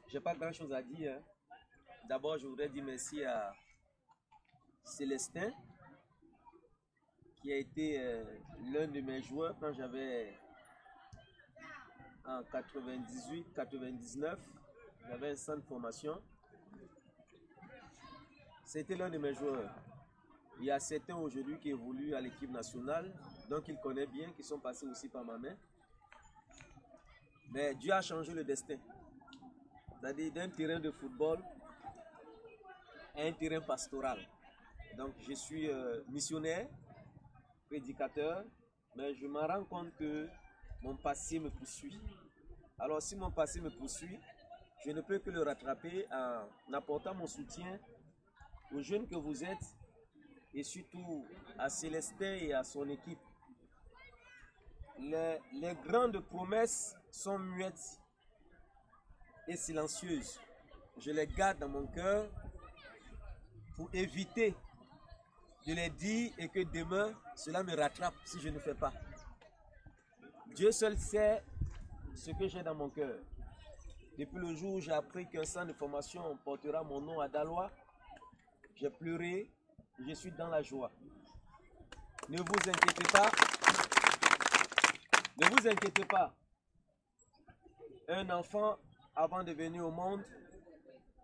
j'ai pas grand chose à dire. D'abord, je voudrais dire merci à Célestin, qui a été l'un de mes joueurs quand j'avais en 98-99, j'avais un centre de formation. C'était l'un de mes joueurs. Il y a certains aujourd'hui qui évoluent à l'équipe nationale, donc il connaît bien, qui sont passés aussi par ma main. Mais Dieu a changé le destin. C'est-à-dire d'un terrain de football à un terrain pastoral. Donc je suis missionnaire, prédicateur, mais je me rends compte que mon passé me poursuit. Alors si mon passé me poursuit, je ne peux que le rattraper en apportant mon soutien aux jeunes que vous êtes et surtout à Célestin et à son équipe. Les grandes promesses sont muettes et silencieuses. Je les garde dans mon cœur pour éviter de les dire et que demain, cela me rattrape si je ne fais pas. Dieu seul sait ce que j'ai dans mon cœur. Depuis le jour où j'ai appris qu'un centre de formation portera mon nom à Daloa, j'ai pleuré, je suis dans la joie. Ne vous inquiétez pas. Ne vous inquiétez pas. Un enfant, avant de venir au monde,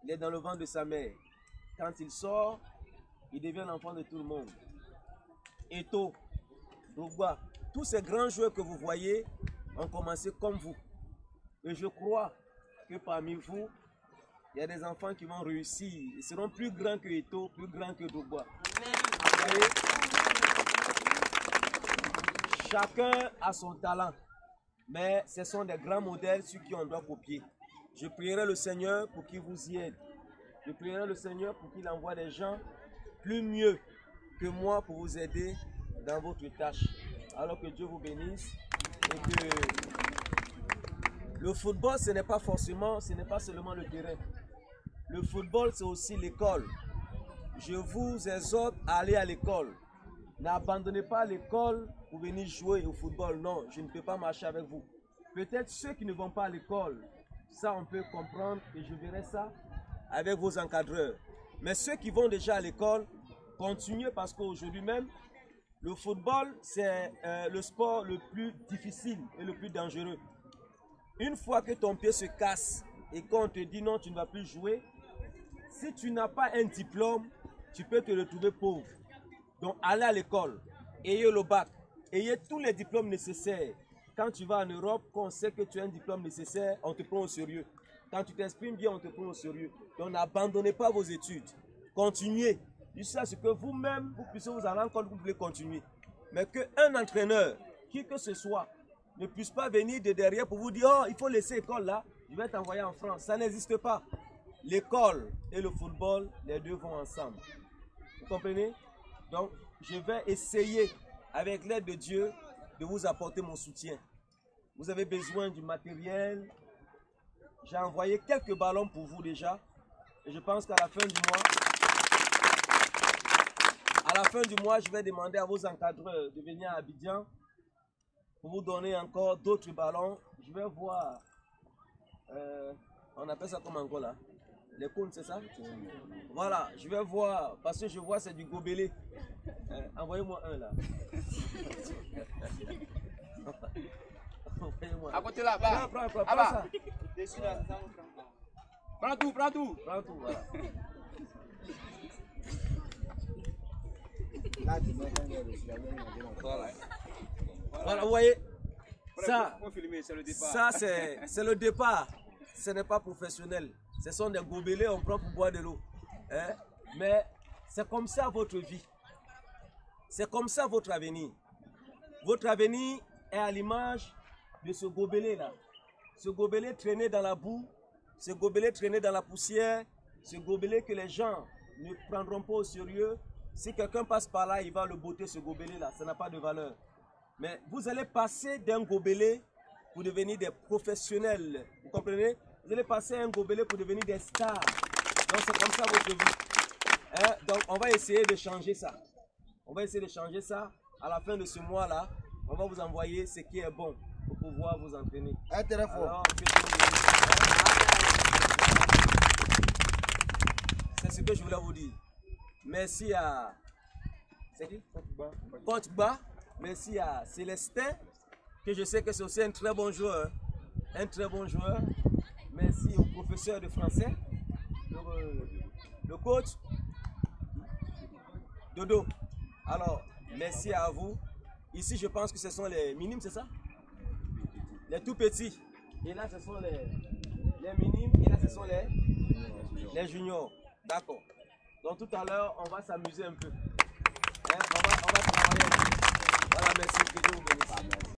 il est dans le ventre de sa mère. Quand il sort, il devient l'enfant de tout le monde. Eto'o, Drogba, tous ces grands joueurs que vous voyez ont commencé comme vous. Et je crois que parmi vous, il y a des enfants qui vont réussir. Ils seront plus grands que Eto'o, plus grands que Drogba. Chacun a son talent, mais ce sont des grands modèles sur qui on doit copier. Je prierai le Seigneur pour qu'il vous y aide. Je prierai le Seigneur pour qu'il envoie des gens plus mieux que moi pour vous aider dans votre tâche. Alors que Dieu vous bénisse et que le football, ce n'est pas seulement le terrain. Le football, c'est aussi l'école. Je vous exhorte à aller à l'école. N'abandonnez pas l'école pour venir jouer au football. Non, je ne peux pas marcher avec vous. Peut-être ceux qui ne vont pas à l'école, ça on peut comprendre et je verrai ça avec vos encadreurs. Mais ceux qui vont déjà à l'école, continuez parce qu'aujourd'hui même, le football, c'est le sport le plus difficile et le plus dangereux. Une fois que ton pied se casse et qu'on te dit non, tu ne vas plus jouer, si tu n'as pas un diplôme, tu peux te retrouver pauvre. Donc allez à l'école, ayez le bac, ayez tous les diplômes nécessaires. Quand tu vas en Europe, quand on sait que tu as un diplôme nécessaire, on te prend au sérieux. Quand tu t'exprimes bien, on te prend au sérieux. Donc n'abandonnez pas vos études. Continuez. Jusqu'à ce que vous-même, vous puissiez vous en rendre compte que vous voulez continuer. Mais qu'un entraîneur, qui que ce soit, ne puisse pas venir de derrière pour vous dire « Oh, il faut laisser l'école là, je vais t'envoyer en France ». Ça n'existe pas. L'école et le football, les deux vont ensemble. Vous comprenez? Donc, je vais essayer, avec l'aide de Dieu, de vous apporter mon soutien. Vous avez besoin du matériel. J'ai envoyé quelques ballons pour vous déjà. Et je pense qu'à la fin du mois, je vais demander à vos encadreurs de venir à Abidjan pour vous donner encore d'autres ballons. Je vais voir, on appelle ça comme encore là, les cônes, c'est ça? Voilà, je vais voir, parce que je vois c'est du gobelet. Envoyez-moi un là. À côté là-bas. Prends ça. Prends tout. Prends tout, voilà. Voilà, vous voyez, ça c'est le départ. Ce n'est pas professionnel. Ce sont des gobelets, on prend pour boire de l'eau. Hein? Mais c'est comme ça votre vie. C'est comme ça votre avenir. Votre avenir est à l'image de ce gobelet-là. Ce gobelet traîné dans la boue, ce gobelet traîné dans la poussière, ce gobelet que les gens ne prendront pas au sérieux. Si quelqu'un passe par là, il va le botter, ce gobelet-là. Ça n'a pas de valeur. Mais vous allez passer d'un gobelet pour devenir des professionnels. Vous comprenez? Vous allez passer un gobelet pour devenir des stars. Donc c'est comme ça votre vie. Hein? Donc on va essayer de changer ça. On va essayer de changer ça. À la fin de ce mois-là, on va vous envoyer ce qui est bon. pouvoir vous entraîner. Très fort. Alors, c'est ce que je voulais vous dire. Merci à Coach Ba. Merci à Célestin, que je sais que c'est aussi un très bon joueur. Un très bon joueur. Merci au professeur de français, le coach Dodo. Alors, merci à vous. Ici, je pense que ce sont les minimes, c'est ça? Les tout petits. Et là, ce sont les minimes. Et là, ce sont les juniors. D'accord. Donc, tout à l'heure, on va s'amuser un peu. Hein, on va travailler un peu. Voilà, merci. Que Dieu vous bénisse.